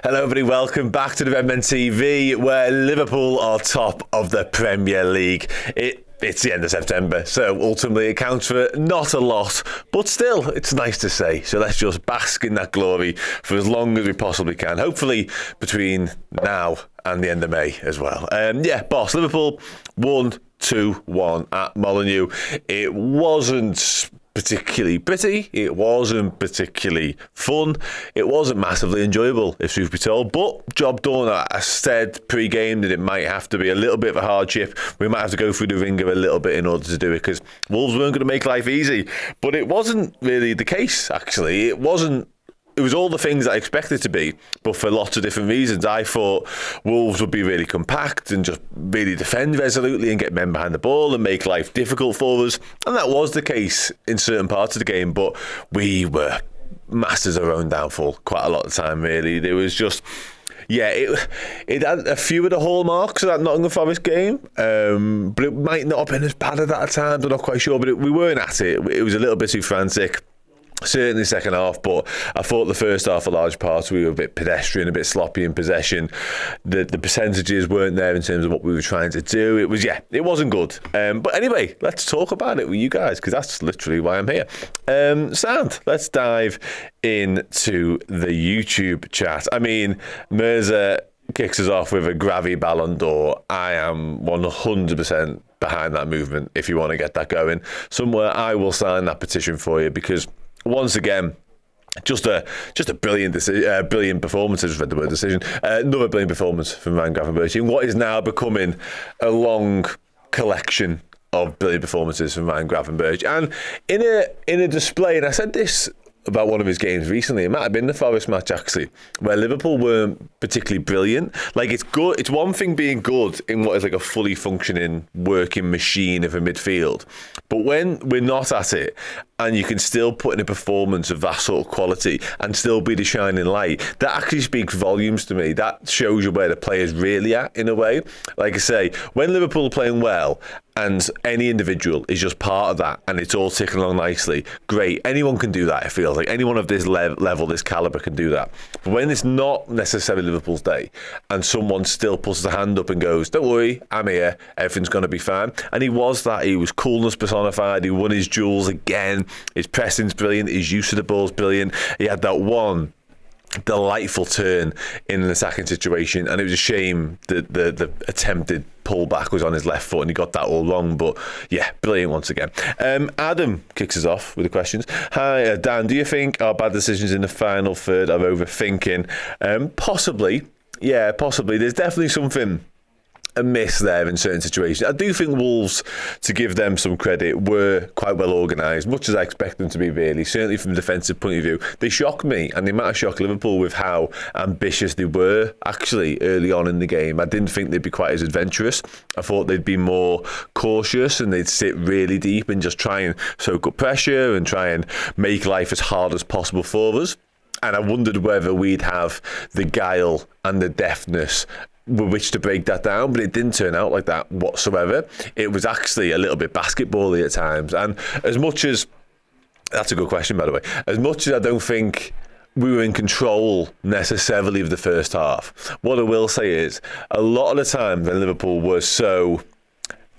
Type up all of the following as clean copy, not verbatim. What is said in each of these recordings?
Hello everybody, welcome back to the Redmen TV, where Liverpool are top of the Premier League. It's the end of September, so ultimately it counts for not a lot, but still, it's nice to say. So let's just bask in that glory for as long as we possibly can. Hopefully between now and the end of May as well. Boss, Liverpool won 2-1 at Molineux. It wasn't particularly pretty, it wasn't particularly fun, it wasn't massively enjoyable, if truth be told, but job done. I said pre-game that it might have to be a little bit of a hardship. We might have to go through the ringer a little bit in order to do it, because Wolves weren't going to make life easy. But it wasn't really the case, actually. It was all the things I expected it to be, but for lots of different reasons. I thought Wolves would be really compact and just really defend resolutely and get men behind the ball and make life difficult for us. And that was the case in certain parts of the game, but we were masters of our own downfall quite a lot of the time, really. There was just... it had a few of the hallmarks of that Nottingham Forest game, but it might not have been as bad at that time. I'm not quite sure, but we weren't at it. It was a little bit too frantic. Certainly second half, but I thought the first half, a large part, we were a bit pedestrian, a bit sloppy in possession. The percentages weren't there in terms of what we were trying to do. It wasn't good. But anyway, let's talk about it with you guys, because that's literally why I'm here. Sound, let's dive into the YouTube chat. I mean, Mirza kicks us off with a Gravi Ballon d'Or. I am 100% behind that movement. If you want to get that going somewhere, I will sign that petition for you, because once again, just a brilliant performance. I just read the word decision. Another brilliant performance from Ryan Gravenberch in what is now becoming a long collection of brilliant performances from Ryan Gravenberch. And in a display, and I said this about one of his games recently, it might have been the Forest match actually, where Liverpool weren't particularly brilliant. Like, it's good, it's one thing being good in what is like a fully functioning working machine of a midfield, but when we're not at it and you can still put in a performance of that sort of quality and still be the shining light, that actually speaks volumes to me. That shows you where the player's really at, in a way. Like I say, when Liverpool are playing well and any individual is just part of that and it's all ticking along nicely, great. Anyone can do that, it feels like. Anyone of this level, this calibre can do that. But when it's not necessarily Liverpool's day and someone still puts the hand up and goes, don't worry, I'm here, everything's going to be fine. And he was that. He was coolness personified. He won his duels again. His pressing's brilliant. His use of the ball's brilliant. He had that one delightful turn in an attacking situation, and it was a shame that the attempted pullback was on his left foot and he got that all wrong. But yeah, brilliant once again. Adam kicks us off with the questions. Hi, Dan, do you think our bad decisions in the final third are overthinking? Possibly. Yeah, possibly. There's definitely something amiss there in certain situations. I do think Wolves, to give them some credit, were quite well organised, much as I expect them to be, really. Certainly from a defensive point of view. They shocked me, and they might have shocked Liverpool with how ambitious they were actually early on in the game. I didn't think they'd be quite as adventurous. I thought they'd be more cautious and they'd sit really deep and just try and soak up pressure and try and make life as hard as possible for us. And I wondered whether we'd have the guile and the deftness with which to break that down, but it didn't turn out like that whatsoever. It was actually a little bit basketball-y at times. And as much as... That's a good question, by the way. As much as I don't think we were in control necessarily of the first half, what I will say is, a lot of the time when Liverpool were so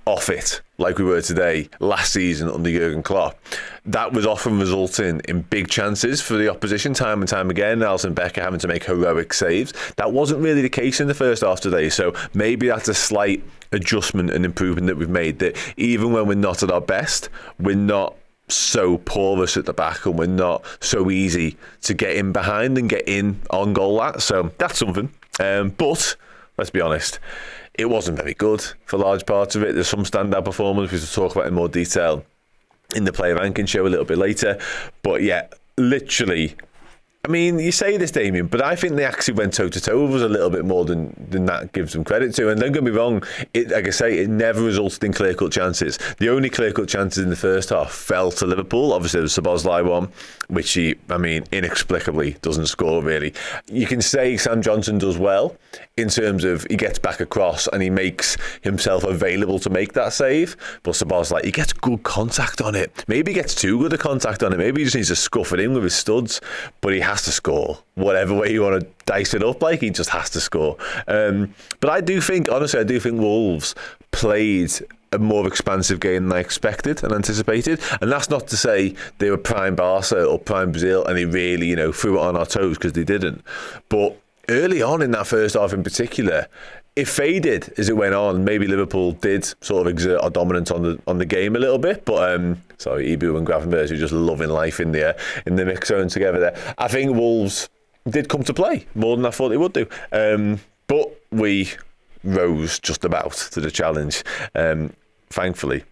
off it, like we were today, last season under Jurgen Klopp, that was often resulting in big chances for the opposition time and time again. Nelson Becker having to make heroic saves. That wasn't really the case in the first half today, so maybe that's a slight adjustment and improvement that we've made, that even when we're not at our best, we're not so porous at the back and we're not so easy to get in behind and get in on goal at. So that's something. But let's be honest, it wasn't very good for large parts of it. There's some standout performance we will talk about in more detail in the player ranking show a little bit later. But yeah, literally, I mean, you say this, Damien, but I think they actually went toe-to-toe with us a little bit more than that gives them credit to. And don't get me wrong, like I say, it never resulted in clear-cut chances. The only clear-cut chances in the first half fell to Liverpool. Obviously, there was Szoboszlai one, which he, inexplicably doesn't score, really. You can say Sam Johnson does well in terms of he gets back across and he makes himself available to make that save. But Szoboszlai, he gets good contact on it. Maybe he gets too good a contact on it. Maybe he just needs to scuff it in with his studs. But he has has to score. Whatever way you want to dice it up, like, he just has to score. But I do think Wolves played a more expansive game than I expected and anticipated. And that's not to say they were prime Barca or prime Brazil and they really, threw it on our toes, because they didn't. But early on in that first half in particular, it faded as it went on. Maybe Liverpool did sort of exert our dominance on the game a little bit, but Ibou and Gravenberch are just loving life in the mix zone together there. I think Wolves did come to play more than I thought they would do, but we rose just about to the challenge, thankfully.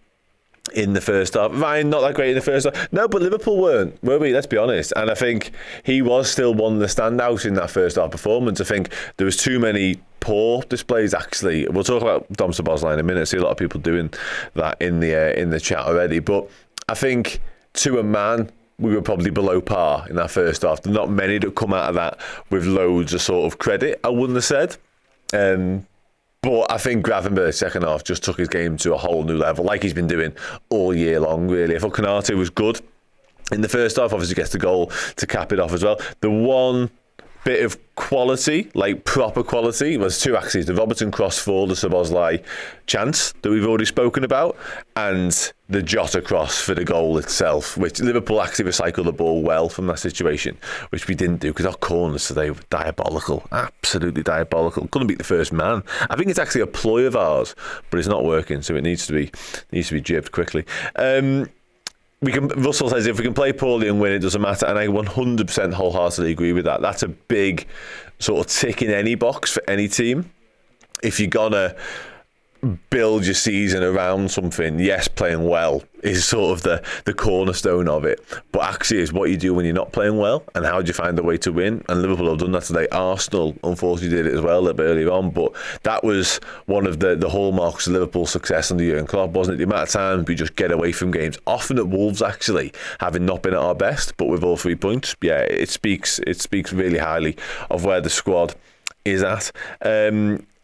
In the first half, Ryan not that great in the first half. No, but Liverpool weren't, were we? Let's be honest. And I think he was still one of the standouts in that first half performance. I think there was too many poor displays. Actually, we'll talk about Dom Szoboszlai in a minute. I see a lot of people doing that in the chat already. But I think to a man, we were probably below par in that first half. There's not many that come out of that with loads of sort of credit, I wouldn't have said. But I think Gravenberch second half just took his game to a whole new level, like he's been doing all year long, really. I thought Konate was good in the first half, obviously gets the goal to cap it off as well. The one bit of quality, like proper quality, was two actually. The Robertson cross for the Szoboszlai chance that we've already spoken about, and the Jota cross for the goal itself, which Liverpool actually recycled the ball well from that situation, which we didn't do, because our corners today were diabolical, absolutely diabolical. Couldn't beat the first man. I think it's actually a ploy of ours, but it's not working, so it needs to be jibbed quickly. Russell says if we can play poorly and win, it doesn't matter, and I 100% wholeheartedly agree with that. That's a big sort of tick in any box for any team. If you're gonna build your season around something, yes, playing well is sort of the cornerstone of it, but actually it's what you do when you're not playing well, and how do you find a way to win. And Liverpool have done that today. Arsenal unfortunately did it as well a little bit earlier on, but that was one of the hallmarks of Liverpool's success under Jurgen Klopp, wasn't it? The amount of times we just get away from games, often at Wolves actually, having not been at our best, but with all 3 points. Yeah, it speaks really highly of where the squad is at.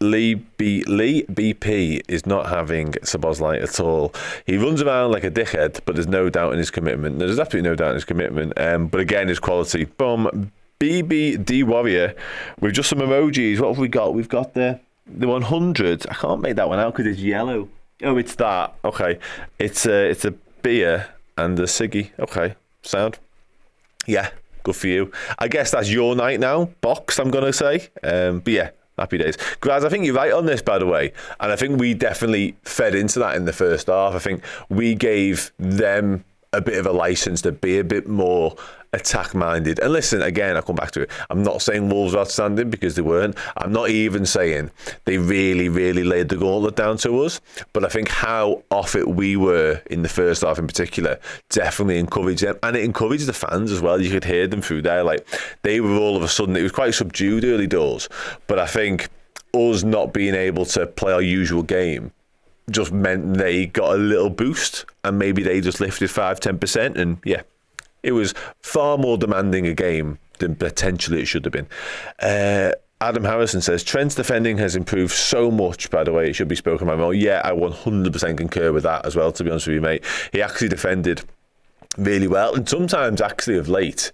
Lee BP is not having Szoboszlai at all. He runs around like a dickhead, but there's no doubt in his commitment. There's absolutely no doubt in his commitment. But again, his quality. From BBD Warrior, with just some emojis. What have we got? We've got the 100. I can't make that one out because it's yellow. Oh, it's that. Okay. It's a beer and a ciggy. Okay. Sound. Yeah. Good for you. I guess that's your night now. Boxed, I'm going to say. But yeah, happy days. Graz, I think you're right on this, by the way. And I think we definitely fed into that in the first half. I think we gave them a bit of a license to be a bit more attack-minded. And listen, again, I'll come back to it. I'm not saying Wolves are outstanding, because they weren't. I'm not even saying they really, really laid the gauntlet down to us. But I think how off it we were in the first half in particular definitely encouraged them. And it encouraged the fans as well. You could hear them through there. Like, they were all of a sudden, it was quite subdued early doors. But I think us not being able to play our usual game just meant they got a little boost, and maybe they just lifted 5-10%, and yeah, it was far more demanding a game than potentially it should have been. Adam Harrison says Trent's defending has improved so much, by the way, it should be spoken about more. Yeah, I 100% concur with that as well, to be honest with you, mate. He actually defended really well, and sometimes actually of late,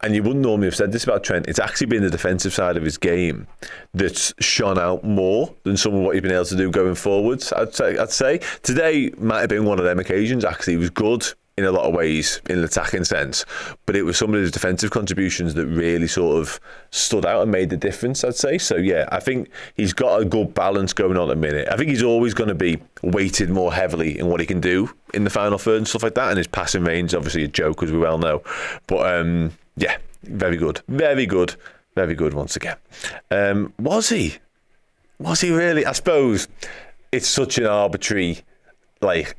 and you wouldn't normally have said this about Trent, it's actually been the defensive side of his game that's shone out more than some of what he's been able to do going forwards, I'd say. Today might have been one of them occasions, actually. He was good in a lot of ways in an attacking sense, but it was some of his defensive contributions that really sort of stood out and made the difference, I'd say. So yeah, I think he's got a good balance going on at the minute. I think he's always going to be weighted more heavily in what he can do in the final third and stuff like that, and his passing range is obviously a joke, as we well know. But yeah, very good once again. Was he really? I suppose it's such an arbitrary, like,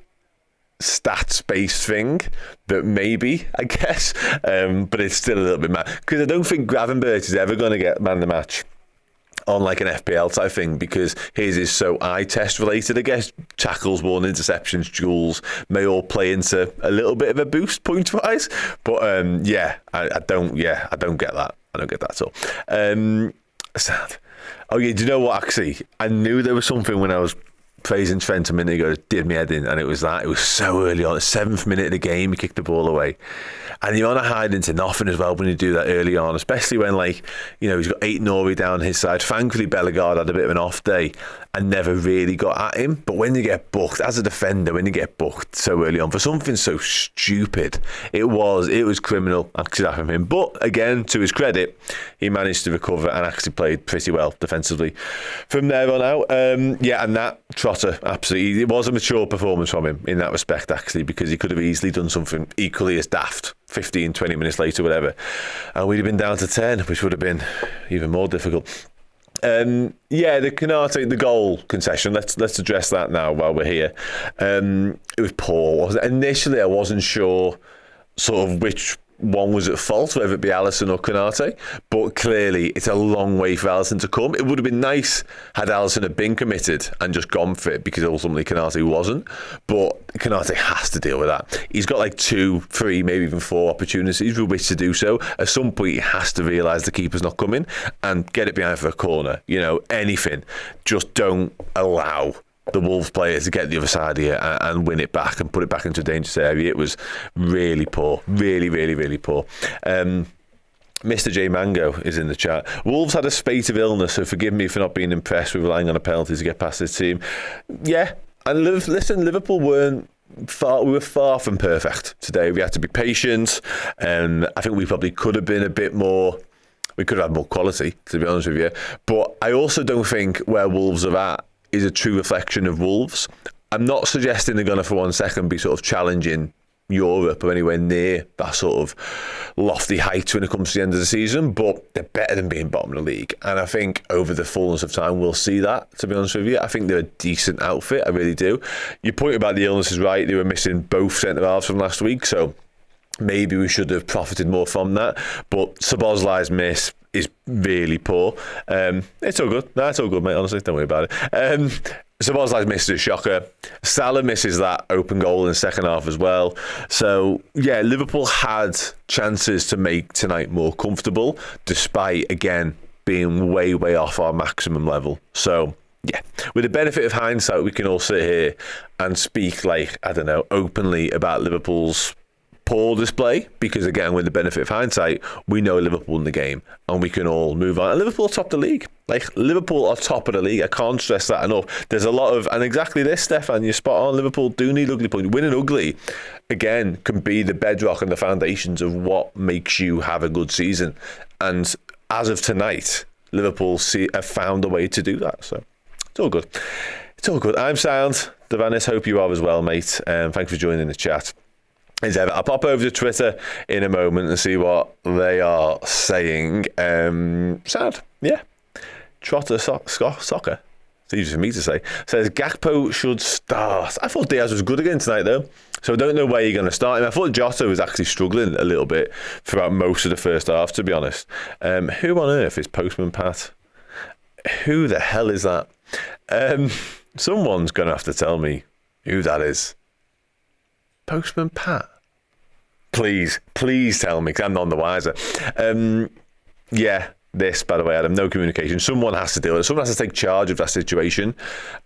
stats-based thing that maybe, I guess, but it's still a little bit mad, because I don't think Gravenberch is ever going to get man of the match on like an FPL type thing, because his is so eye test related. I guess tackles, won, interceptions, duels may all play into a little bit of a boost point wise, but I don't get that. I don't get that at all. Sad. Oh yeah, do you know what, actually I knew there was something when I was praising Trent a minute ago, did me head in, and it was that. It was so early on. The 7th minute of the game, he kicked the ball away. And you're on a hide into nothing as well when you do that early on, especially when, like, you know, he's got Ait-Nouri down his side. Thankfully, Bellegarde had a bit of an off day and never really got at him. But when you get booked, as a defender, when you get booked so early on for something so stupid, it was criminal actually from him. But again, to his credit, he managed to recover and actually played pretty well defensively from there on out. And that Trotter, absolutely, it was a mature performance from him in that respect, actually, because he could have easily done something equally as daft 15, 20 minutes later, whatever, and we'd have been down to 10, which would have been even more difficult. The Konate, the goal concession, let's address that now while we're here. It was poor, wasn't it? Initially, I wasn't sure sort of which one was at fault, whether it be Alisson or Konate, but clearly it's a long way for Alisson to come. It would have been nice had Alisson have been committed and just gone for it, because ultimately Konate wasn't, but Konate has to deal with that. He's got like 2, 3, maybe even 4 opportunities with which to do so. At some point he has to realise the keeper's not coming and get it behind for a corner, you know, anything. Just don't allow the Wolves players to get the other side here and win it back and put it back into a dangerous area. It was really poor. Really, really, really poor. Mr. J Mango is in the chat. Wolves had a spate of illness, so forgive me for not being impressed with relying on a penalty to get past this team. Yeah, and listen, Liverpool we were far from perfect today. We had to be patient, and I think we probably could have been a bit more. We could have had more quality, to be honest with you. But I also don't think where Wolves are at is a true reflection of Wolves. I'm not suggesting they're going to for one second be sort of challenging Europe or anywhere near that sort of lofty height when it comes to the end of the season, but they're better than being bottom of the league. And I think over the fullness of time we'll see that, to be honest with you. I think they're a decent outfit, I really do. Your point about the illness is right. They were missing both centre-halves from last week, so maybe we should have profited more from that. But Szoboszlai's miss is really poor. It's all good. No, it's all good, mate, honestly. Don't worry about it. Szoboszlai's miss is a shocker. Salah misses that open goal in the second half as well. So, yeah, Liverpool had chances to make tonight more comfortable, despite, again, being way, way off our maximum level. So, yeah, with the benefit of hindsight, we can all sit here and speak, like, I don't know, openly about Liverpool's poor display, because again, with the benefit of hindsight, we know Liverpool in the game and we can all move on. And Liverpool are top of the league. Like, Liverpool are top of the league. I can't stress that enough. There's a lot of, and exactly this, Stefan, you're spot on. Liverpool do need ugly points. Winning ugly, again, can be the bedrock and the foundations of what makes you have a good season. And as of tonight, Liverpool have found a way to do that. So it's all good. It's all good. I'm sound. Devanis, hope you are as well, mate. Thanks for joining the chat. As ever, I'll pop over to Twitter in a moment and see what they are saying. Sad, yeah. Trotter soccer. It's easy for me to say. Says Gakpo should start. I thought Diaz was good again tonight, though. So I don't know where you're going to start him. I thought Jota was actually struggling a little bit throughout most of the first half, to be honest. Who on earth is Postman Pat? Who the hell is that? Someone's going to have to tell me who that is. Postman Pat? Please tell me, because I'm none the wiser. This, by the way, Adam, no communication. Someone has to deal with it. Someone has to take charge of that situation,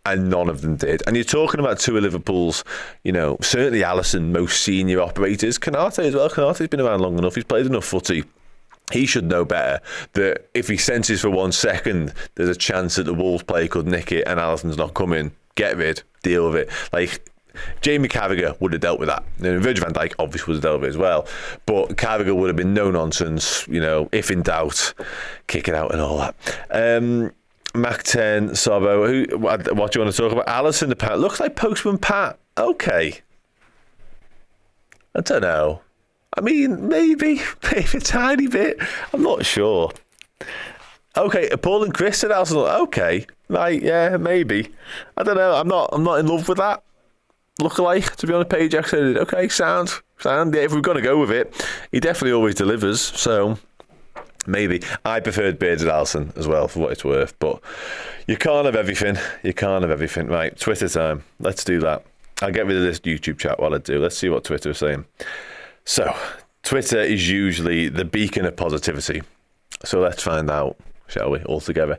and none of them did. And you're talking about two of Liverpool's, certainly Alisson, most senior operators. Konate as well. Konate's been around long enough. He's played enough footy. He should know better that if he senses for 1 second there's a chance that the Wolves player could nick it and Alisson's not coming, get rid, deal with it. Like, Jamie Carragher would have dealt with that. Virgil van Dijk obviously would have dealt with it as well. But Carragher would have been no nonsense, if in doubt, kick it out and all that. Mac 10, Sobo, what do you want to talk about? Alisson, the Pat. Looks like Postman Pat. Okay. I don't know. I mean, maybe a tiny bit. I'm not sure. Okay, Paul and Chris said Alisson. Okay. Right, yeah, maybe. I don't know. I'm not in love with that. Lookalike, to be on a page, said, okay, sound. Yeah, if we're going to go with it, he definitely always delivers, so maybe. I preferred Bearded Alisson as well, for what it's worth, but you can't have everything. Right, Twitter time. Let's do that. I'll get rid of this YouTube chat while I do. Let's see what Twitter is saying. So, Twitter is usually the beacon of positivity. So let's find out, shall we, altogether.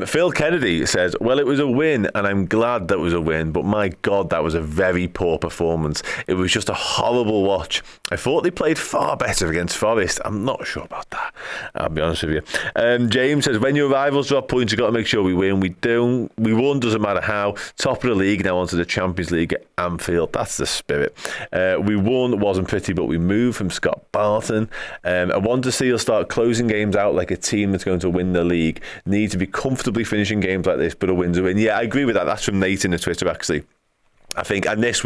Phil Kennedy says, well, it was a win, and I'm glad that was a win, but my God, that was a very poor performance. It was just a horrible watch. I thought they played far better against Forest. I'm not sure about that, I'll be honest with you. James says, when your rivals drop points, you've got to make sure we win. We won, doesn't matter how. Top of the league, now onto the Champions League at Anfield. That's the spirit. We won, it wasn't pretty, but we moved, from Scott Barton. I want to see us start closing games out like a team that's going to win the league. Need to be comfortably finishing games like this, but a win's a win. Yeah, I agree with that. That's from Nate in the Twitter, actually. I think, and this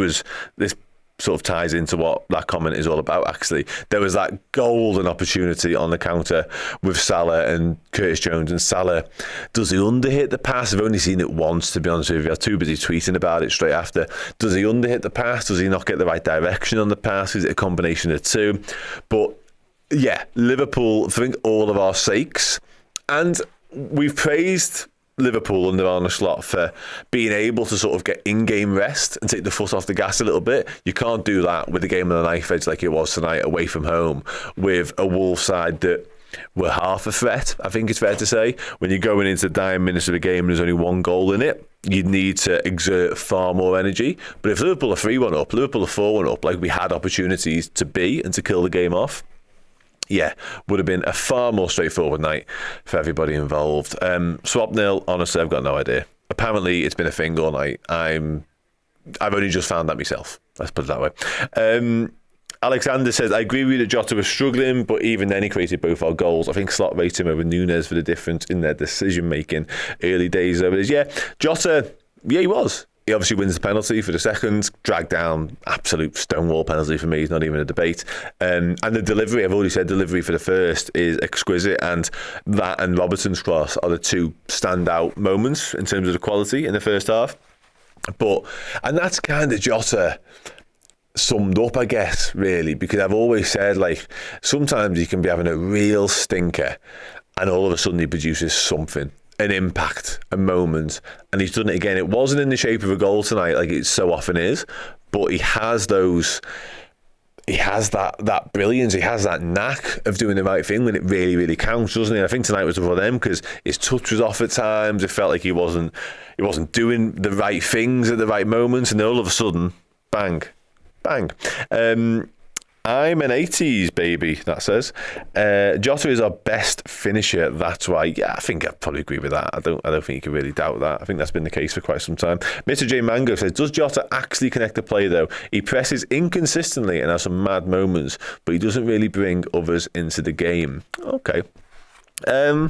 sort of ties into what that comment is all about, actually. There was that golden opportunity on the counter with Salah and Curtis Jones, and Salah, does he underhit the pass? I've only seen it once, to be honest with you. I was too busy tweeting about it straight after. Does he underhit the pass? Does he not get the right direction on the pass? Is it a combination of two? But yeah, Liverpool, for all of our sakes, and we've praised Liverpool under Arne Slot for being able to sort of get in-game rest and take the foot off the gas a little bit. You can't do that with a game on the knife edge like it was tonight away from home, with a Wolves side that were half a threat, I think it's fair to say. When you're going into the dying minutes of the game and there's only one goal in it, you need to exert far more energy. But if Liverpool are 3-1 up, Liverpool are 4-1 up, like we had opportunities to be and to kill the game off, yeah, would have been a far more straightforward night for everybody involved. Swap nil, honestly, I've got no idea. Apparently, it's been a thing all night. I've only just found that myself. Let's put it that way. Alexander says, I agree with you that Jota was struggling, but even then he created both our goals. I think Slot rated him over Núñez for the difference in their decision-making. Early days over this. Yeah, Jota, yeah, he was. He obviously wins the penalty for the second, dragged down, absolute stonewall penalty for me. It's not even a debate. And the delivery, I've already said, delivery for the first is exquisite, and that and Robertson's cross are the two standout moments in terms of the quality in the first half. And that's kind of Jota summed up, I guess, really, because I've always said, like, sometimes you can be having a real stinker and all of a sudden he produces something, an impact, a moment, and he's done it again. It wasn't in the shape of a goal tonight like it so often is, but he has that brilliance, he has that knack of doing the right thing when it really, really counts, doesn't he? I think tonight was one of them because his touch was off at times. It felt like he wasn't doing the right things at the right moments, and then all of a sudden, bang. I'm an 80s baby, that says. Jota is our best finisher, that's why. Yeah, I think I'd probably agree with that. I don't think you can really doubt that. I think that's been the case for quite some time. Mr. J Mango says, does Jota actually connect the play though? He presses inconsistently and has some mad moments, but he doesn't really bring others into the game. Okay. I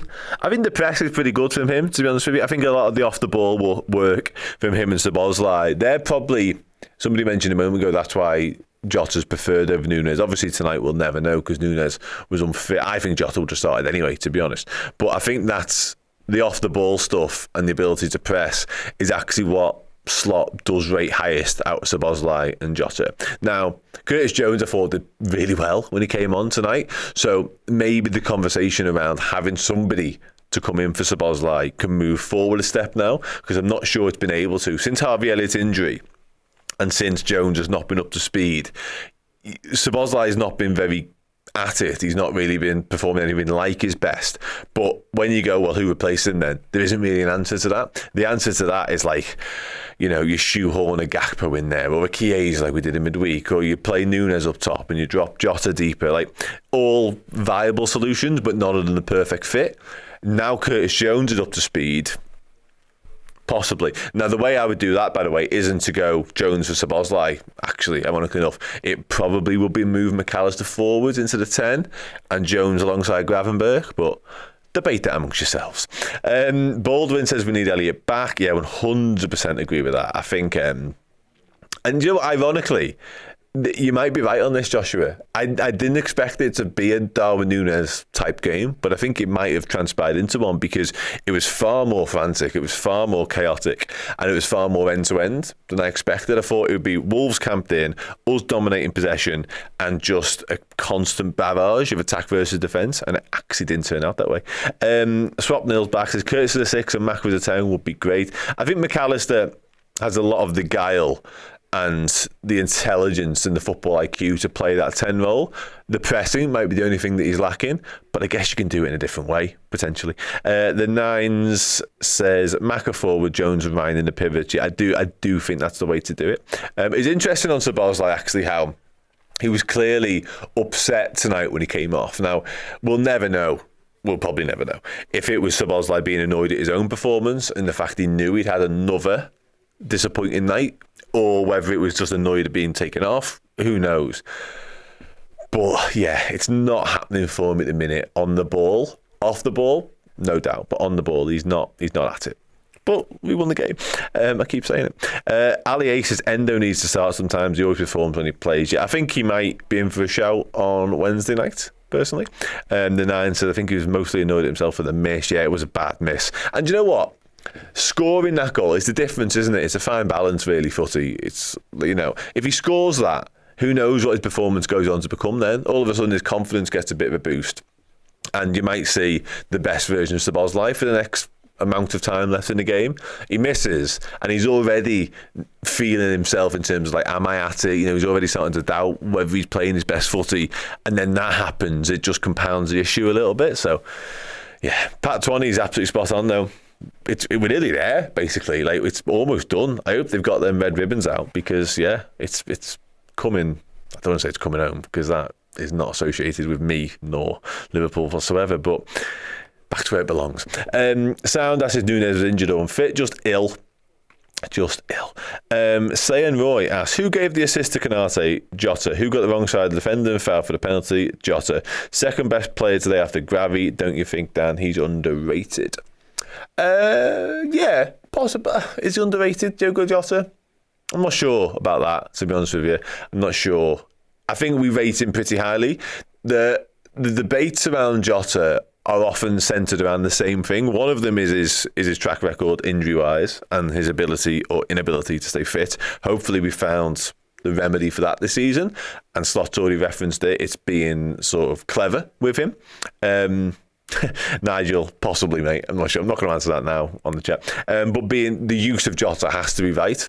think the press is pretty good from him, to be honest with you. I think a lot of the off-the-ball work from him and Szoboszlai, they're probably, somebody mentioned a moment ago, that's why Jota's preferred over Núñez. Obviously tonight we'll never know because Núñez was unfit. I think Jota would have started anyway, to be honest. But I think that's the off-the-ball stuff and the ability to press is actually what Slot does rate highest out of Szoboszlai and Jota. Now, Curtis Jones, I thought, did really well when he came on tonight. So maybe the conversation around having somebody to come in for Szoboszlai can move forward a step now, because I'm not sure it's been able to. Since Harvey Elliott's injury and since Jones has not been up to speed, Szoboszlai has not been very at it. He's not really been performing anything like his best. But when you go, well, who replaced him then? There isn't really an answer to that. The answer to that is like, you know, you shoehorn a Gakpo in there, or a Chiesa like we did in midweek, or you play Núñez up top and you drop Jota deeper. Like, all viable solutions, but none of them the perfect fit. Now Curtis Jones is up to speed. Possibly. Now, the way I would do that, by the way, isn't to go Jones for Szoboszlai. Actually, ironically enough, it probably would be move McAllister forwards into the 10 and Jones alongside Gravenberch, but debate that amongst yourselves. Baldwin says we need Elliott back. Yeah, 100% agree with that. I think, and you know, ironically, you might be right on this, Joshua. I didn't expect it to be a Darwin Núñez type game, but I think it might have transpired into one because it was far more frantic, it was far more chaotic, and it was far more end-to-end than I expected. I thought it would be Wolves camped in, us dominating possession, and just a constant barrage of attack versus defence, and it actually didn't turn out that way. Swap Nils back, says Curtis is a 6 and Mac was a 10 would be great. I think McAllister has a lot of the guile and the intelligence and the football IQ to play that 10 role. The pressing might be the only thing that he's lacking, but I guess you can do it in a different way, potentially. The Nines says Maka forward, Jones and Ryan in the pivot. Yeah, I do think that's the way to do it. It's interesting on Szoboszlai, actually, how he was clearly upset tonight when he came off. Now, we'll never know. We'll probably never know if it was Szoboszlai being annoyed at his own performance and the fact he knew he'd had another disappointing night, or whether it was just annoyed at being taken off. Who knows? But yeah, it's not happening for him at the minute. On the ball, off the ball, no doubt, but on the ball, he's not at it. But we won the game. I keep saying it. Ali A says Endo needs to start sometimes. He always performs when he plays. Yeah, I think he might be in for a shout on Wednesday night, personally. The Nine says I think he was mostly annoyed at himself for the miss. Yeah, it was a bad miss. And you know what? Scoring that goal is the difference, isn't it? It's a fine balance, really, footy. It's, if he scores that, who knows what his performance goes on to become then? All of a sudden, his confidence gets a bit of a boost. And you might see the best version of Szoboszlai for the next amount of time left in the game. He misses, and he's already feeling himself in terms of, like, am I at it? He's already starting to doubt whether he's playing his best footy. And then that happens. It just compounds the issue a little bit. So, yeah, Pat 20 is absolutely spot on, though. We're nearly there, basically. Like, it's almost done. I hope they've got them red ribbons out because, yeah, it's coming. I don't want to say it's coming home because that is not associated with me nor Liverpool whatsoever. But back to where it belongs. Sound as if Núñez was injured or unfit, just ill. Sayan Roy asks, who gave the assist to Konate? Jota. Who got the wrong side of the defender and fouled for the penalty? Jota. Second best player today after Gravi. Don't you think, Dan? He's underrated. Yeah, possibly. Is he underrated, Diogo Jota? I'm not sure about that, to be honest with you. I'm not sure. I think we rate him pretty highly. The debates around Jota are often centred around the same thing. One of them is his track record injury-wise and his ability or inability to stay fit. Hopefully we found the remedy for that this season. And Slott's already referenced it. It's being sort of clever with him. Nigel, possibly, mate. I'm not sure. I'm not going to answer that now on the chat. But being the use of Jota has to be right.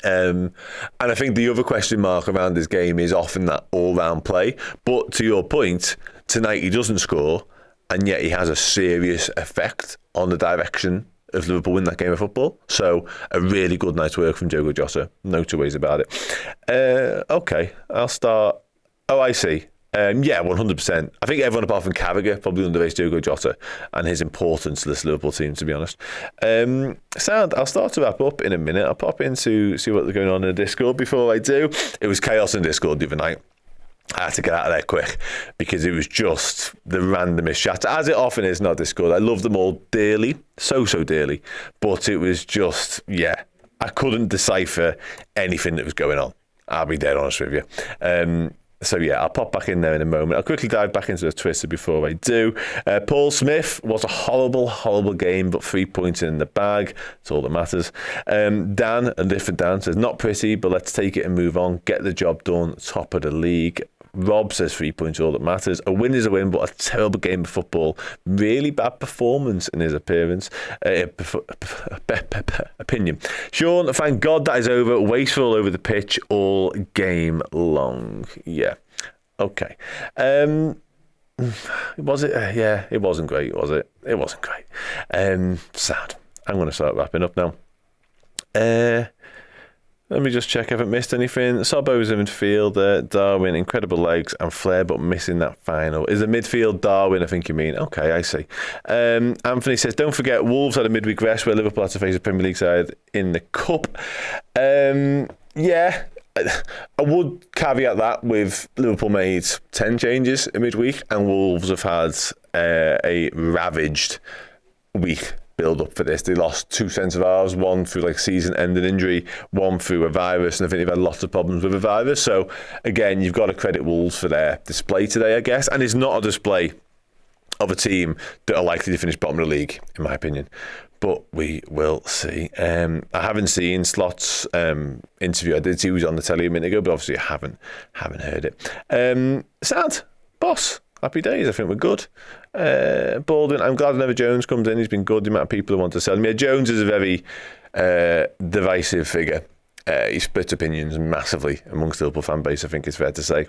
And I think the other question mark around his game is often that all-round play. But to your point, tonight he doesn't score, and yet he has a serious effect on the direction of Liverpool win that game of football. So a really good night's work from Diogo Jota. No two ways about it. Okay, I'll start. Oh, I see. Yeah, 100%. I think everyone apart from Carragher probably underrates Diogo Jota and his importance to this Liverpool team, to be honest. Sound, I'll start to wrap up in a minute. I'll pop in to see what's going on in the Discord. Before I do, it was chaos in Discord the other night. I had to get out of there quick because it was just the randomest chat, as it often is in our Discord. I love them all dearly, so dearly. But it was just, yeah, I couldn't decipher anything that was going on. I'll be dead honest with you. So yeah, I'll pop back in there in a moment. I'll quickly dive back into the Twitter before I do. Paul Smith was a horrible game, but 3 points in the bag. That's all that matters. Dan, a different Dan, says, not pretty, but let's take it and move on. Get the job done. Top of the league. Rob says 3 points, all that matters. A win is a win, but a terrible game of football. Really bad performance in his opinion. Sean, thank God that is over. Wasteful all over the pitch all game long. Yeah. Okay. Was it? Yeah, it wasn't great, was it? It wasn't great. Sad. I'm going to start wrapping up now. Let me just check I haven't missed anything. Sobbo's in midfield. Darwin, incredible legs and flair, but missing that final. Is a midfield Darwin, I think you mean. Okay, I see. Anthony says, don't forget, Wolves had a midweek rest where Liverpool had to face a Premier League side in the Cup. Yeah, I would caveat that with Liverpool made 10 changes in midweek and Wolves have had a ravaged week build up for this. They lost 2 centre halves, one through like season-ending injury, one through a virus, and I think they've had lots of problems with a virus. So again, you've got to credit Wolves for their display today, I guess, and it's not a display of a team that are likely to finish bottom of the league, in my opinion. But we will see. I haven't seen Slott's interview. I did see he was on the telly a minute ago, but obviously I haven't heard it. Sad, boss. Happy days, I think we're good. Baldwin, I'm glad whenever Jones comes in, he's been good. The amount of people who want to sell him. Yeah, Jones is a very divisive figure. he split opinions massively amongst the Liverpool fan base, I think it's fair to say.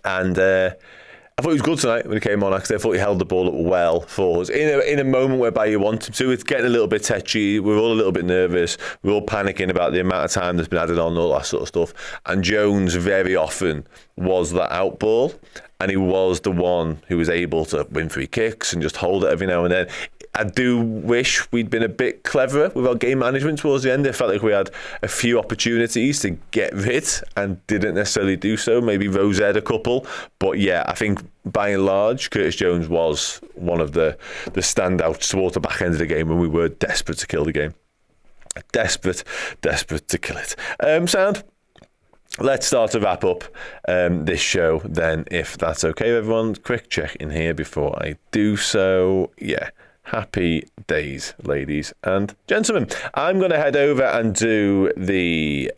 And I thought he was good tonight when he came on. Actually, I thought he held the ball up well for us in a moment whereby you want him to. It's getting a little bit tetchy. We're all a little bit nervous. We're all panicking about the amount of time that's been added on, all that sort of stuff. And Jones very often was that out ball, and he was the one who was able to win free kicks and just hold it every now and then. I do wish we'd been a bit cleverer with our game management towards the end. I felt like we had a few opportunities to get rid and didn't necessarily do so. Maybe Rose had a couple. But yeah, I think by and large, Curtis Jones was one of the standouts towards the back end of the game when we were desperate to kill the game. Desperate to kill it. Sound? Let's start to wrap up this show then, if that's okay, everyone. Quick check in here before I do so. Yeah. Happy days, ladies and gentlemen. I'm going to head over and do the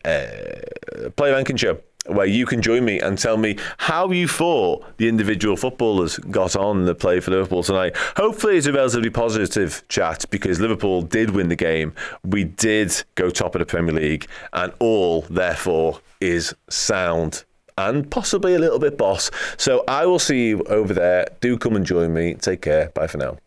Play Ranking Show, where you can join me and tell me how you thought the individual footballers got on the play for Liverpool tonight. Hopefully it's a relatively positive chat, because Liverpool did win the game. We did go top of the Premier League, and all, therefore, is sound and possibly a little bit boss. So I will see you over there. Do come and join me. Take care. Bye for now.